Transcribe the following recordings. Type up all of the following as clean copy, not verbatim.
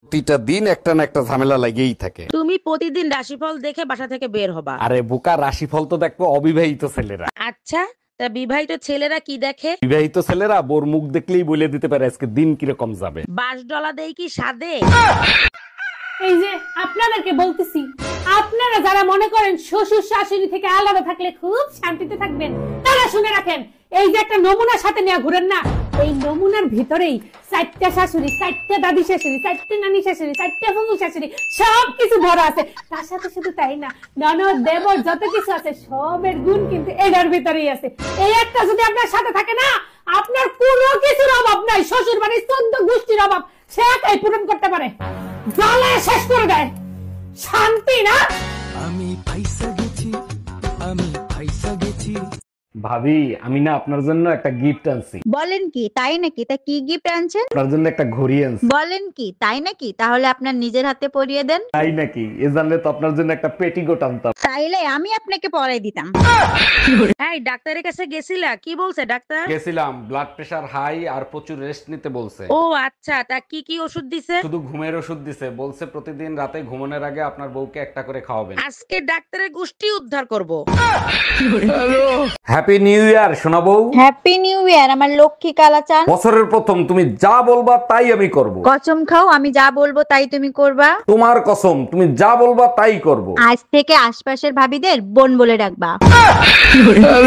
প্রতিটা দিন একটা না একটা ঝামেলা লাগেই থাকে। তুমি প্রতিদিন রাশিফল দেখে বাসা থেকে বের হবা। আরে বোকা, রাশিফল তো দেখবো অবিবাহিত ছেলেরা। আচ্ছা, তা বিবাহিত ছেলেরা কি দেখে? বিবাহিত ছেলেরা বোর মুখ দেখলেই বলে দিতে পারে আজকে দিন কিরকম যাবে। বাস ডলা দেই কি সাদে? এই যে আপনাদেরকে বলতেছি, আপনারা যারা মনে করেন শ্বশুর শাশুড়ি থেকে আলাদা থাকলে খুব শান্তিতে থাকবেন, তারা শুনে রাখেন, এই যে একটা নমুনার সাথে নিয়ে ঘুরেন না, এই নমুনার ভিতরেই 4টা শাশুড়ি, 4টা দাদি শাশুড়ি, 4টা নানি শাশুড়ি, 4টা ফুফু শাশুড়ি সবকিছু ভরা আছে। তার সাথে শুধু তাই না, ননদ দেবর যত কিছু আছে সবের গুণ কিন্তু এটার ভিতরেই আছে। এই একটা যদি আপনার সাথে থাকে না, আপনার কোনো কিছুর অভাব নাই। শ্বশুর বাড়ির 14 গোষ্ঠীর অভাব সে একাই পূরণ করতে পারে। জ্বালায় শেষ করে দেয়। শান্তি না। আমি ফাইসা গেছি, আমি ফাইসা গেছি। ভাবি, আমি না আপনার জন্য একটা গিফট আনছি। বলেন কি তাই নাকি? তা কি গিফট আনছেন? আপনার জন্য একটা ঘড়ি আনছি। বলেন কি তাই নাকি? তাহলে আপনার নিজের হাতে পরিয়ে দেন। তাই নাকি? এ জানলে তো আপনার জন্য একটা পেটিকোট আনতাম। তাইলে আমি আপনাকে পরাই দিতাম। এই ডাক্তারের কাছে গেছিলা? কি বলছে ডাক্তার? গেছিলাম, ব্লাড প্রেশার হাই আর প্রচুর রেস্ট নিতে বলছে। ও আচ্ছা, তা কি কি ওষুধ দিছে? শুধু ঘুমের ওষুধ দিছে, বলছে প্রতিদিন রাতে ঘুমানোর আগে আপনার বউকে একটা করে খাওয়াবেন। আজকে ডাক্তারের গোষ্ঠী উদ্ধার করব। হ্যাপি নিউ ইয়ার সোনা বউ। হ্যাপি নিউ ইয়ার আমার লক্ষ্মী কালাচান। বছরের প্রথম, তুমি যা বলবা তাই আমি করব। কসম খাও আমি যা বলবো তাই তুমি করবা। তোমার কসম, তুমি যা বলবা তাই করব। আজ থেকে আশপাশের ভাবিদের বোন বলে ডাকবা।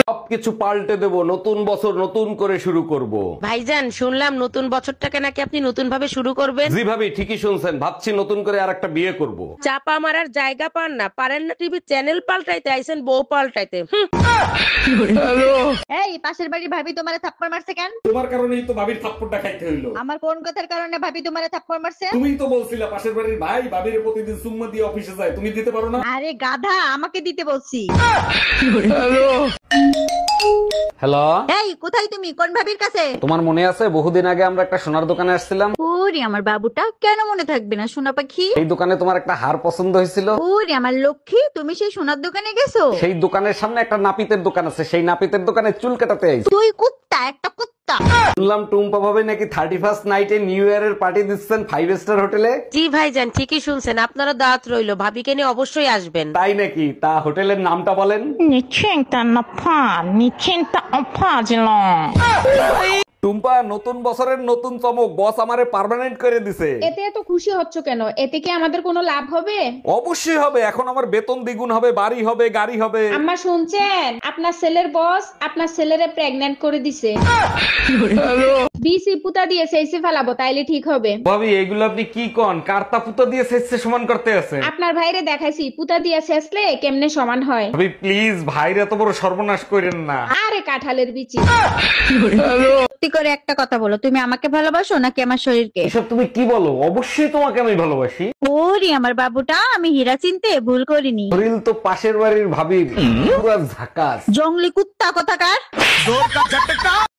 সবকিছু পাল্টে দেব, নতুন বছর নতুন করে শুরু করব। ভাইজান, শুনলাম নতুন বছরটাকে নাকি আপনি নতুন ভাবে শুরু করবেন। জি ভাবি, ঠিকই শুনছেন, ভাবছি নতুন করে আর একটা বিয়ে করব। চাপা মারার জায়গা পান না, পারেন না টিভি চ্যানেল পাল্টাইতে, আইছেন বউ পাল্টাইতে। এই পাশের বাড়ির ভাবি তোমারে থাপ্পড় মারছে কেন? তোমার কারণেই তো ভাবির থাপ্পড়টা খাইতে হইলো। আমার কোন কথার কারণে ভাবি তোমারে থাপ্পড় মারছে? তুমিই তো বলছিলা পাশের বাড়ির ভাই ভাবির প্রতিদিন সুম্মা দিয়ে অফিসে যায়, তুমি দিতে পারো না? আরে গাধা, আমাকে দিতে বলছি। হ্যালো, এই কোথায় তুমি? কোন ভাবির কাছে? তোমার মনে আছে বহুদিন আগে আমরা একটা সোনার দোকানে আসছিলাম? ওরে আমার বাবুটা, কেন মনে থাকবে না সোনা পাখি? এই দোকানে তোমার একটা হার পছন্দ হয়েছিল। ওরে আমার লক্ষ্মী, তুমি সেই সোনার দোকানে গেছো? সেই দোকানের সামনে একটা নাপিতের দোকান আছে, সেই নাপিতের দোকানে চুল কাটাতে আইছি। তুই কুত্তা, একটা কুত্তা। শুনলাম টুম্পা ভাবে নাকি 31st নাইটে নিউ ইয়ারের পার্টি দিচ্ছেন 5 স্টার হোটেলে। জি ভাইজান, ঠিকই শুনছেন, আপনারা দাওয়াত রইলো, ভাবিকে নিয়ে অবশ্যই আসবেন। তাই নাকি? তা হোটেলের নামটা বলেন। টুম্পা, নতুন বছরের নতুন চমক, বস আমারে পার্মানেন্ট করে দিছে। এতে এত খুশি হচ্ছ কেন? এতে কি আমাদের কোনো লাভ হবে? অবশ্যই হবে, এখন আমার বেতন দ্বিগুণ হবে, বাড়ি হবে, গাড়ি হবে। আম্মা শুনছেন, আপনার ছেলের বস আপনার ছেলেরে প্রেগন্যান্ট করে দিছে। বিসি পুতা দিয়ে সেইসে ফেলাবো, তাইলে ঠিক হবে। ভাবি, এগুলো আপনি কি কোন? কার্তা পুতো দিয়ে সেচছে সমান করতে আছে? আপনার ভাইরে দেখাইছি, পুতা দিয়ে শেষলে কেমনে সমান হয়। ভাবি প্লিজ, ভাইরা তো বড় সর্বনাশ করেন না। আরে কাঁঠালের বিচি। সত্যি করে একটা কথা বলো, তুমি আমাকে ভালোবাসো নাকি আমার শরীরকে? এসব তুমি কি বলো? অবশ্যই তোমাকে আমি ভালোবাসি। ওরে আমার বাবুটা, আমি হীরা চিনতে ভুল করিনি। শরীর তো পাশের বাড়ির ভাবির, পুরো ঝাকাস। জংলি কুত্তা কোথাকার।